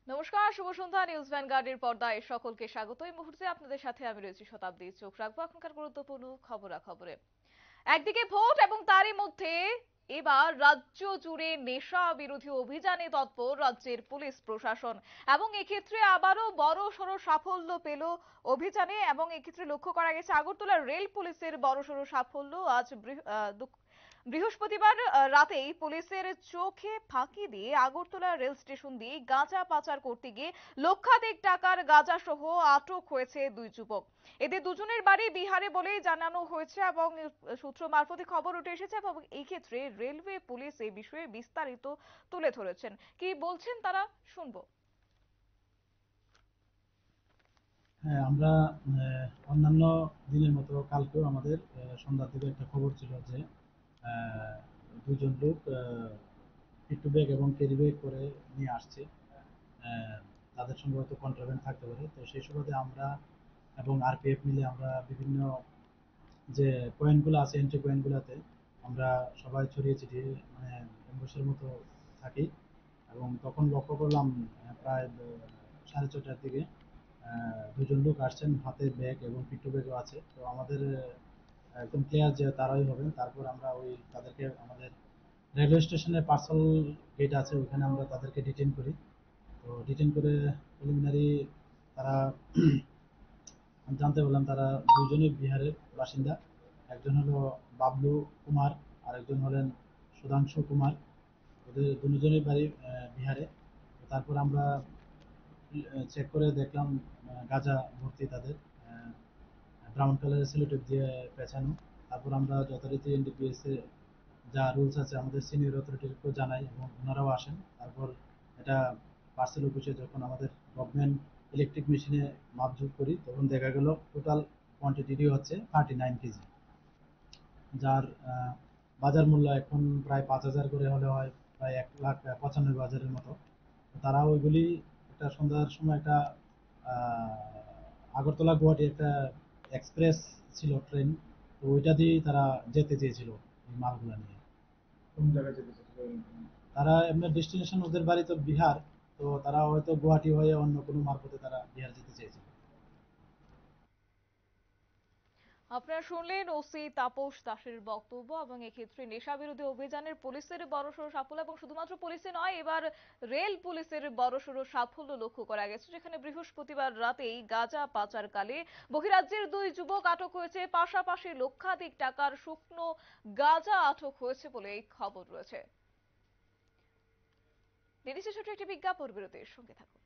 নমস্কার, শুভ সন্ধ্যা। নিউজ ভ্যানগার্ডের পর্দায় সকলকে স্বাগত। এই মুহূর্তে আপনাদের সাথে আমি রয়েছি শতাব্দী। চোখ রাখবো এখনকার গুরুত্বপূর্ণ খবরাখবরে। একদিকে ভোট এবং তারই মধ্যে এবার রাজ্য জুড়ে নেশা বিরোধী অভিযানে তৎপর রাজ্যের পুলিশ প্রশাসন এবং এক্ষেত্রে আবারও বড় সড় সাফল্য পেল অভিযানে। এবং এক্ষেত্রে লক্ষ্য করা গেছে আগরতলা রেল পুলিশের বড় সড় সাফল্য। আজ বৃহস্পতিবার রাতেই পুলিশের চোখে ফাঁকি দিয়ে আগরতলা রেল স্টেশন দিয়ে গাঁজা পাচার করতে গিয়ে লক্ষাধিক টাকার গাঁজা সহ আটক হয়েছে দুই যুবক। এদের দুজনের বাড়ি বিহারে বলেই জানানো হয়েছে এবং সূত্র মারফতে খবর উঠে এসেছে। এবং এই ক্ষেত্রে রেলওয়ে পুলিশ এই বিষয়ে বিস্তারিত তুলে ধরেছেন। কি বলছেন তারা, শুনবো। হ্যাঁ, আমরা অন্যান্য দিনের মতো কালকেও আমাদের সন্ধ্যার দিকে একটা খবর ছিল যে আহ, দুজন লোক পিট্টু ব্যাগ এবং ক্যারি ব্যাগ করে নিয়ে আসছে। আহ, তাদের সম্ভবত কন্ট্রাব্যান্ড থাকতে পারে। তো সেই সুবাদে আমরা এবং আরপিএফ মিলে আমরা বিভিন্ন যে পয়েন্টগুলো আছে, এন্ট্রি পয়েন্টগুলোতে আমরা সবাই ছড়িয়ে ছিটিয়ে মানে এম্বুসের মতো থাকি। এবং তখন লক্ষ্য করলাম প্রায় 4:30টার দিকে দুজন লোক আসছেন, হাতে ব্যাগ এবং পিট্টু ব্যাগও আছে। তো আমাদের একদম ক্লিয়ার যে তারাই হবেন। তারপর আমরা ওই তাদেরকে আমাদের রেলওয়ে স্টেশনের পার্সেল গেট আছে, ওইখানে আমরা তাদেরকে ডিটেইন করি। তো ডিটেইন করে প্রিলিমিনারি তারা জানতে পারলাম তারা দুজনই বিহারের বাসিন্দা। একজন হলো বাবলু কুমার, আর একজন হলেন সুধাংশু কুমার। ওদের দুজনের বাড়ি বিহারে। তারপর আমরা চেক করে দেখলাম গাঁজা ভর্তি তাদের, ব্রাউন কালারের সেলোটেপ দিয়ে পেঁচানো। তারপর আমরা যথারীতি এনডিপিএস এ যা রুলস আছে আমাদের সিনিয়র অথরিটিকে জানাই এবং ওনারাও আসেন। তারপর এটা পার্সেল অফিসে যখন আমাদের গভর্নমেন্ট ইলেকট্রিক মেশিনে মাপঝুপ করি তখন দেখা গেল টোটাল কোয়ান্টিটি হচ্ছে 39 কেজি, যার বাজার মূল্য এখন প্রায় 5,000 করে হলে হয় প্রায় 1,95,000-এর মতো। তারা ওইগুলি একটা সন্ধ্যার সময় একটা আগরতলা গুয়াহাটি একটা এক্সপ্রেস ছিল ট্রেন, তো ওইটা দিয়েই তারা যেতে চেয়েছিল এই মালগুলা নিয়ে। কোন জায়গায় যেতে চেয়েছিল? তারা এমনি ডেস্টিনেশন ওদের বাড়ি তো বিহার, তো তারা হয়তো গুয়াহাটি হয়ে অন্য কোনো মারফতে তারা বিহার যেতে চেয়েছিল। আপনারা শুনলেন ওসি তাপস দাসের বক্তব্য। এবং এক্ষেত্রে নেশা বিরোধী অভিযানের পুলিশের বড়সড় সাফল্য, এবং শুধুমাত্র পুলিশে নয়, এবার রেল পুলিশের বড়সড় সাফল্য লক্ষ্য করা গেছে, যেখানে বৃহস্পতিবার রাতেই গাঁজা পাচারকালে বহিরাজ্যের দুই যুবক আটক হয়েছে। পাশাপাশি লক্ষাধিক টাকার শুকনো গাঁজা আটক হয়েছে বলে খবর রয়েছে। নির্দিষ্ট ছোট একটি বিজ্ঞাপন বিরতির সঙ্গে থাকুন।